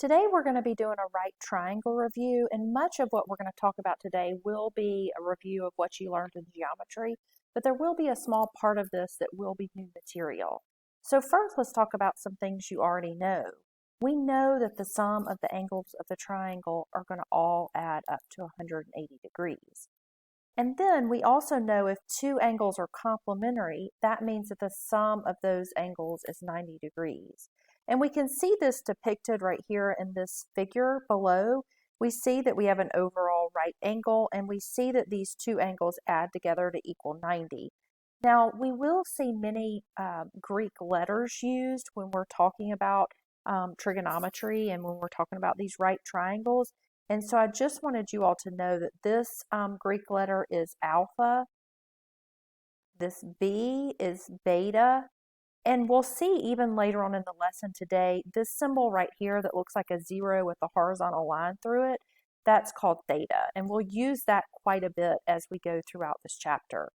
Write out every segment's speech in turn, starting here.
Today we're going to be doing a right triangle review, and much of what we're going to talk about today will be a review of what you learned in geometry, but there will be a small part of this that will be new material. So first, let's talk about some things you already know. We know that the sum of the angles of the triangle are going to all add up to 180 degrees. And then we also know if two angles are complementary, that means that the sum of those angles is 90 degrees. And we can see this depicted right here in this figure below. We see that we have an overall right angle, and we see that these two angles add together to equal 90. Now, we will see many Greek letters used when we're talking about trigonometry and when we're talking about these right triangles. And so I just wanted you all to know that this Greek letter is alpha, this B is beta, and we'll see even later on in the lesson today, this symbol right here that looks like a zero with a horizontal line through it, that's called theta. And we'll use that quite a bit as we go throughout this chapter.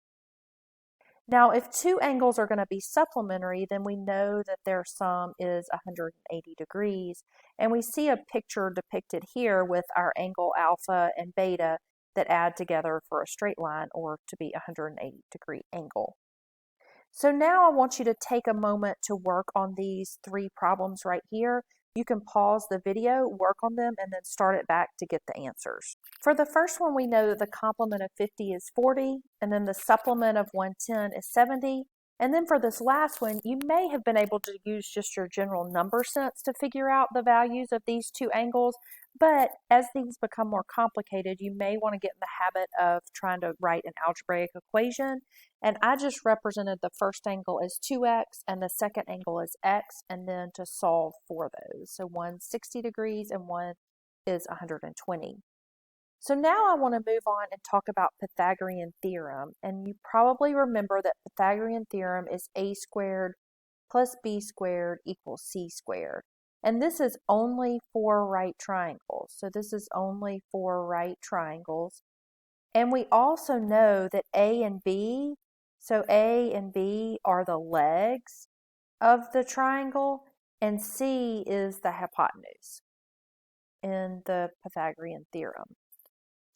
Now, if two angles are going to be supplementary, then we know that their sum is 180 degrees. And we see a picture depicted here with our angle alpha and beta that add together for a straight line or to be a 180-degree angle. So now I want you to take a moment to work on these three problems right here. You can pause the video, work on them, and then start it back to get the answers. For the first one, we know that the complement of 50 is 40, and then the supplement of 110 is 70. And then for this last one, you may have been able to use just your general number sense to figure out the values of these two angles, but as things become more complicated, you may want to get in the habit of trying to write an algebraic equation. And I just represented the first angle as 2x and the second angle as x, and then to solve for those. So one's 60 degrees and one is 120. So now I want to move on and talk about Pythagorean theorem. And you probably remember that Pythagorean theorem is a squared plus b squared equals c squared. And this is only for right triangles. So this is only for right triangles. And we also know that A and B, so A and B are the legs of the triangle, and C is the hypotenuse in the Pythagorean theorem.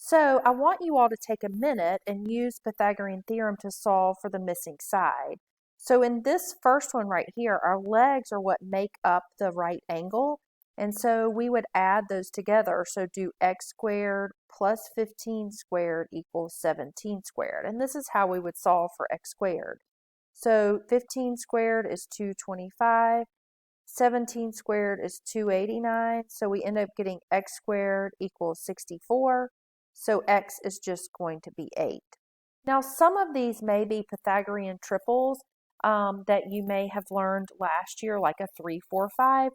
So I want you all to take a minute and use Pythagorean theorem to solve for the missing side. So in this first one right here, our legs are what make up the right angle. And so we would add those together. So do x squared plus 15 squared equals 17 squared. And this is how we would solve for x squared. So 15 squared is 225. 17 squared is 289. So we end up getting x squared equals 64. So x is just going to be 8. Now, some of these may be Pythagorean triples that you may have learned last year, like a 3, 4, 5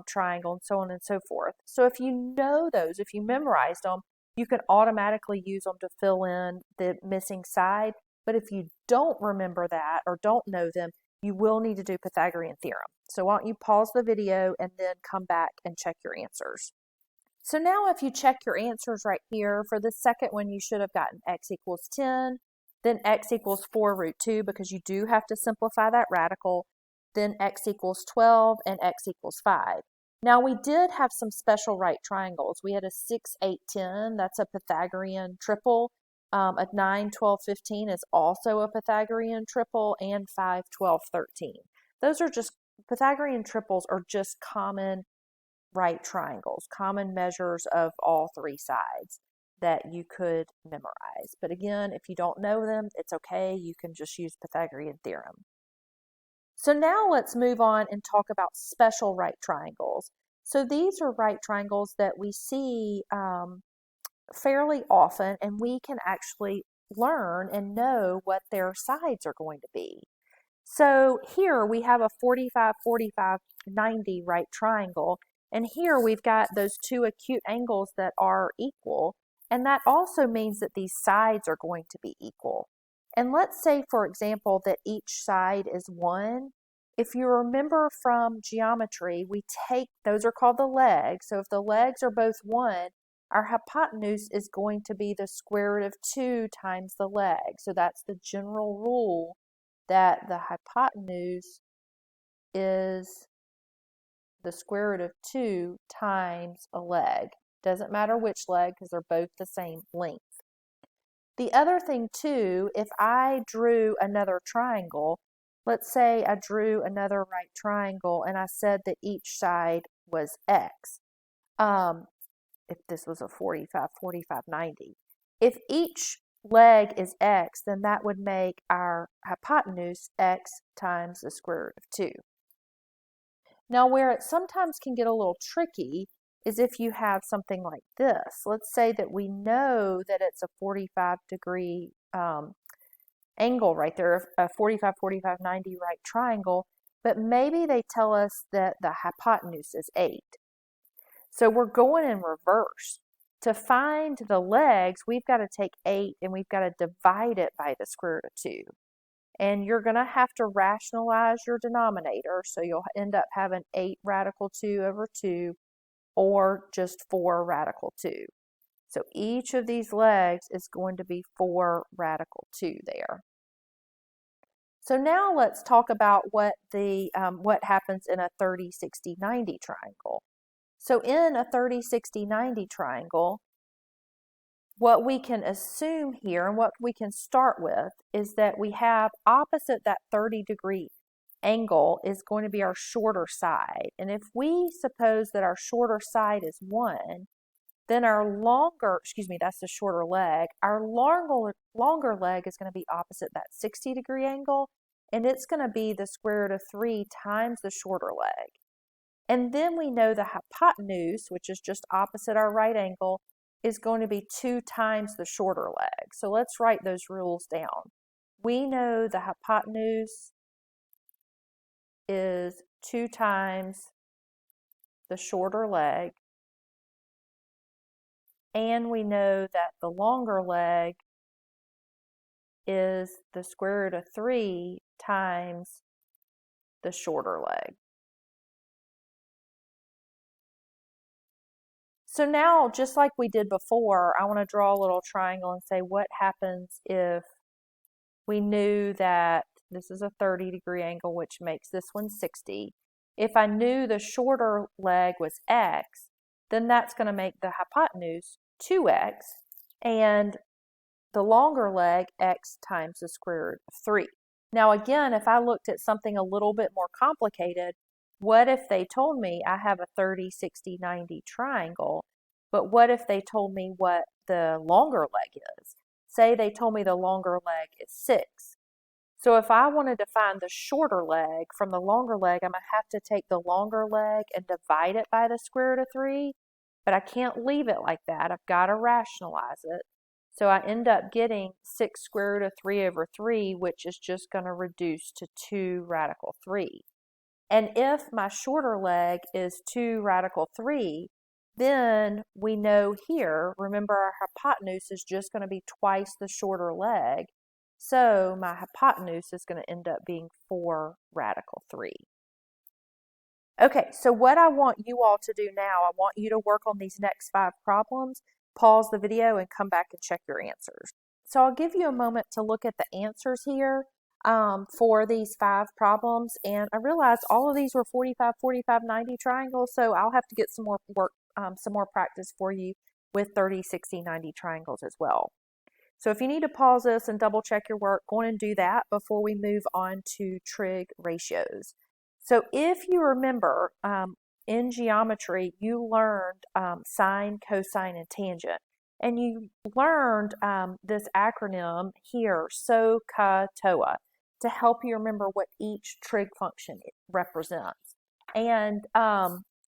triangle, and so on and so forth. So if you know those, if you memorized them, you can automatically use them to fill in the missing side. But if you don't remember that or don't know them, you will need to do Pythagorean theorem. So why don't you pause the video and then come back and check your answers. So now if you check your answers right here, for the second one you should have gotten x equals 10, then x equals 4 root 2 because you do have to simplify that radical, then x equals 12 and x equals 5. Now we did have some special right triangles. We had a 6, 8, 10, that's a Pythagorean triple. A 9, 12, 15 is also a Pythagorean triple, and 5, 12, 13. Those are just, Pythagorean triples are just common right triangles, common measures of all three sides that you could memorize. But again, if you don't know them, it's okay. You can just use Pythagorean theorem. So now let's move on and talk about special right triangles. So these are right triangles that we see fairly often, and we can actually learn and know what their sides are going to be. So here we have a 45, 45, 90 right triangle, and here we've got those two acute angles that are equal, and that also means that these sides are going to be equal. And let's say, for example, that each side is 1. If you remember from geometry, we take, those are called the legs, so if the legs are both 1, our hypotenuse is going to be the square root of 2 times the leg. So that's the general rule, that the hypotenuse is the square root of 2 times a leg. Doesn't matter which leg because they're both the same length. The other thing too, if I drew another triangle, let's say I drew another right triangle and I said that each side was x. If this was a 45, 45, 90. If each leg is x, then that would make our hypotenuse x times the square root of 2. Now, where it sometimes can get a little tricky is if you have something like this. Let's say that we know that it's a 45-degree angle right there, a 45, 45, 90 right triangle, but maybe they tell us that the hypotenuse is 8. So we're going in reverse. To find the legs, we've got to take 8 and we've got to divide it by the square root of 2. And you're going to have to rationalize your denominator, so you'll end up having 8 radical 2 over 2 or just 4 radical 2. So each of these legs is going to be 4 radical 2 there. So now let's talk about what happens in a 30, 60, 90 triangle. So in a 30, 60, 90 triangle, what we can assume here and what we can start with is that we have opposite that 30-degree angle is going to be our shorter side. And if we suppose that our shorter side is 1, then our that's the shorter leg. Our longer leg is going to be opposite that 60-degree angle, and it's going to be the square root of 3 times the shorter leg. And then we know the hypotenuse, which is just opposite our right angle, is going to be 2 times the shorter leg. So let's write those rules down. We know the hypotenuse is 2 times the shorter leg, and we know that the longer leg is the square root of 3 times the shorter leg. So now, just like we did before, I want to draw a little triangle and say what happens if we knew that this is a 30-degree angle, which makes this one 60. If I knew the shorter leg was x, then that's going to make the hypotenuse 2x, and the longer leg x times the square root of 3. Now again, if I looked at something a little bit more complicated, what if they told me I have a 30, 60, 90 triangle, but what if they told me what the longer leg is? Say they told me the longer leg is 6. So if I wanted to find the shorter leg from the longer leg, I'm going to have to take the longer leg and divide it by the square root of 3, but I can't leave it like that. I've got to rationalize it. So I end up getting 6 square root of 3 over 3, which is just going to reduce to 2 radical 3. And if my shorter leg is 2 radical 3, then we know here, remember our hypotenuse is just going to be twice the shorter leg. So my hypotenuse is going to end up being 4 radical 3. Okay, so what I want you all to do now, I want you to work on these next 5 problems, pause the video, and come back and check your answers. So I'll give you a moment to look at the answers here for these 5 problems. And I realized all of these were 45, 45, 90 triangles, so I'll have to get some more work, some more practice for you with 30, 60, 90 triangles as well. So if you need to pause this and double check your work, go on and do that before we move on to trig ratios. So if you remember, in geometry, you learned sine, cosine, and tangent. And you learned this acronym here, SOHCAHTOA, to help you remember what each trig function represents. And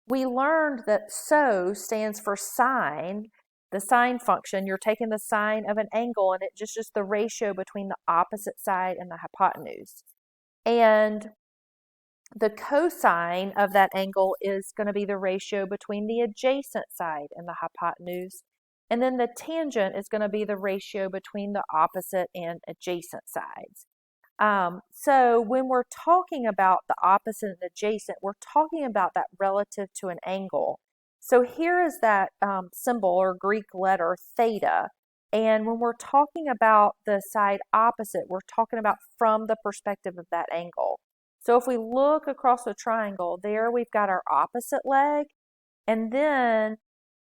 we learned that SO stands for sine, the sine function. You're taking the sine of an angle, and it's just the ratio between the opposite side and the hypotenuse. And the cosine of that angle is going to be the ratio between the adjacent side and the hypotenuse. And then the tangent is going to be the ratio between the opposite and adjacent sides. So when we're talking about the opposite and adjacent, we're talking about that relative to an angle. So here is that symbol or Greek letter theta. And when we're talking about the side opposite, we're talking about from the perspective of that angle. So if we look across the triangle, there we've got our opposite leg. And then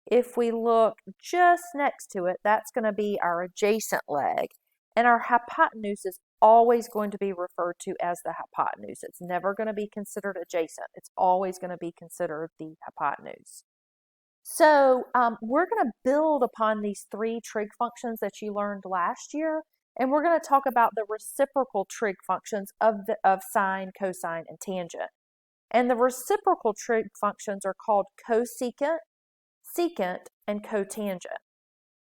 if we look just next to it, that's going to be our adjacent leg. And our hypotenuse is always going to be referred to as the hypotenuse. It's never going to be considered adjacent. It's always going to be considered the hypotenuse. So we're going to build upon these three trig functions that you learned last year, and we're going to talk about the reciprocal trig functions of sine, cosine, and tangent. And the reciprocal trig functions are called cosecant, secant, and cotangent.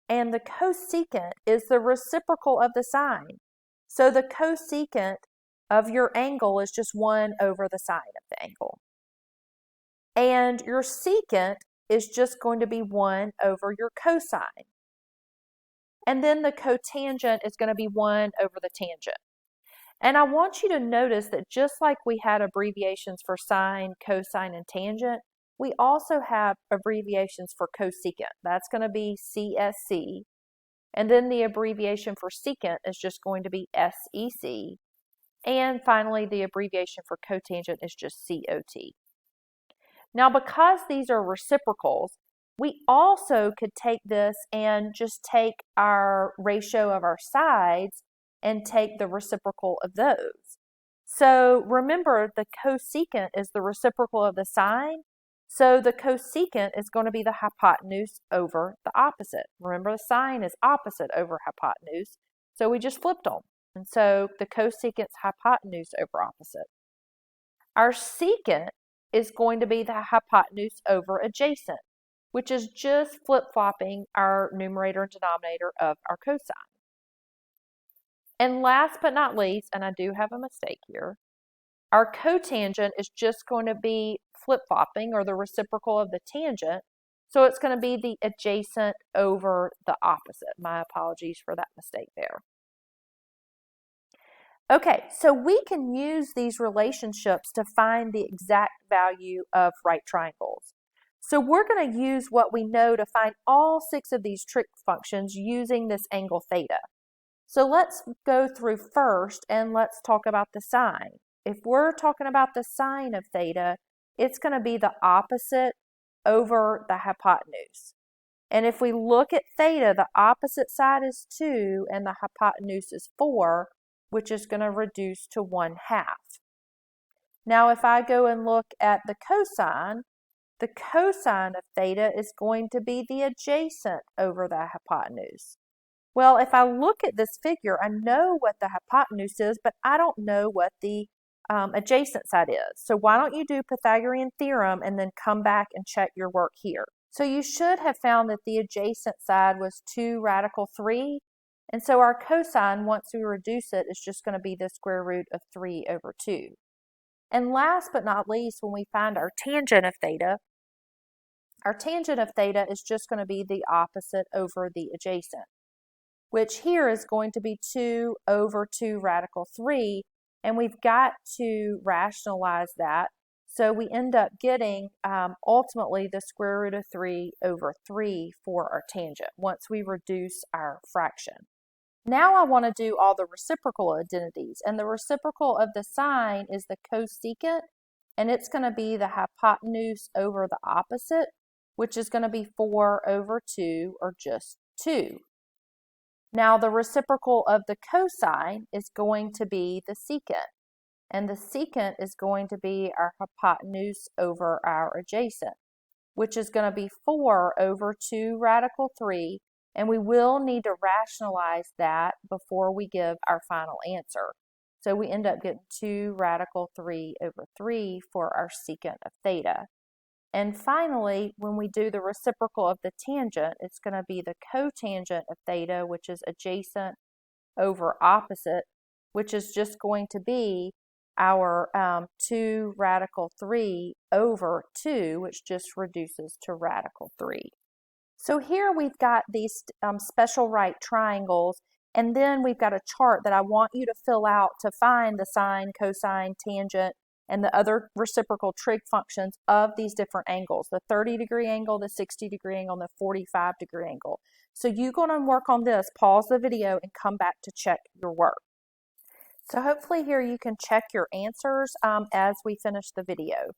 And the cosecant is the reciprocal of the sine. So the cosecant of your angle is just 1 over the sine of the angle. And your secant is just going to be 1 over your cosine. And then the cotangent is going to be 1 over the tangent. And I want you to notice that just like we had abbreviations for sine, cosine, and tangent, we also have abbreviations for cosecant. That's going to be CSC. And then the abbreviation for secant is just going to be SEC. And finally, the abbreviation for cotangent is just COT. Now, because these are reciprocals, we also could take this and just take our ratio of our sides and take the reciprocal of those. So remember, the cosecant is the reciprocal of the sine. So the cosecant is going to be the hypotenuse over the opposite. Remember, the sine is opposite over hypotenuse. So we just flipped them. And so the cosecant's hypotenuse over opposite. Our secant is going to be the hypotenuse over adjacent, which is just flip-flopping our numerator and denominator of our cosine. And last but not least, and I do have a mistake here, our cotangent is just going to be flip-flopping, or the reciprocal of the tangent. So it's going to be the adjacent over the opposite. My apologies for that mistake there. Okay, so we can use these relationships to find the exact value of right triangles. So we're going to use what we know to find all 6 of these trig functions using this angle theta. So let's go through first and let's talk about the sine. If we're talking about the sine of theta, it's going to be the opposite over the hypotenuse. And if we look at theta, the opposite side is 2 and the hypotenuse is 4, which is going to reduce to 1/2. Now if I go and look at the cosine of theta is going to be the adjacent over the hypotenuse. Well, if I look at this figure, I know what the hypotenuse is, but I don't know what the adjacent side is. So why don't you do Pythagorean theorem and then come back and check your work here. So you should have found that the adjacent side was 2 radical 3. And so our cosine, once we reduce it, is just going to be the square root of 3 over 2. And last but not least, when we find our tangent of theta is just going to be the opposite over the adjacent, which here is going to be 2 over 2 radical 3. And we've got to rationalize that. So we end up getting ultimately the square root of 3 over 3 for our tangent once we reduce our fraction. Now I want to do all the reciprocal identities, and the reciprocal of the sine is the cosecant, and it's going to be the hypotenuse over the opposite, which is going to be 4 over 2, or just 2. Now the reciprocal of the cosine is going to be the secant, and the secant is going to be our hypotenuse over our adjacent, which is going to be 4 over 2 radical 3, and we will need to rationalize that before we give our final answer. So we end up getting 2 radical 3 over 3 for our secant of theta. And finally, when we do the reciprocal of the tangent, it's going to be the cotangent of theta, which is adjacent over opposite, which is just going to be our 2 radical 3 over 2, which just reduces to radical 3. So here we've got these special right triangles, and then we've got a chart that I want you to fill out to find the sine, cosine, tangent, and the other reciprocal trig functions of these different angles, the 30-degree angle, the 60-degree angle, and the 45-degree angle. So you go and work on this, pause the video, and come back to check your work. So hopefully here you can check your answers as we finish the video.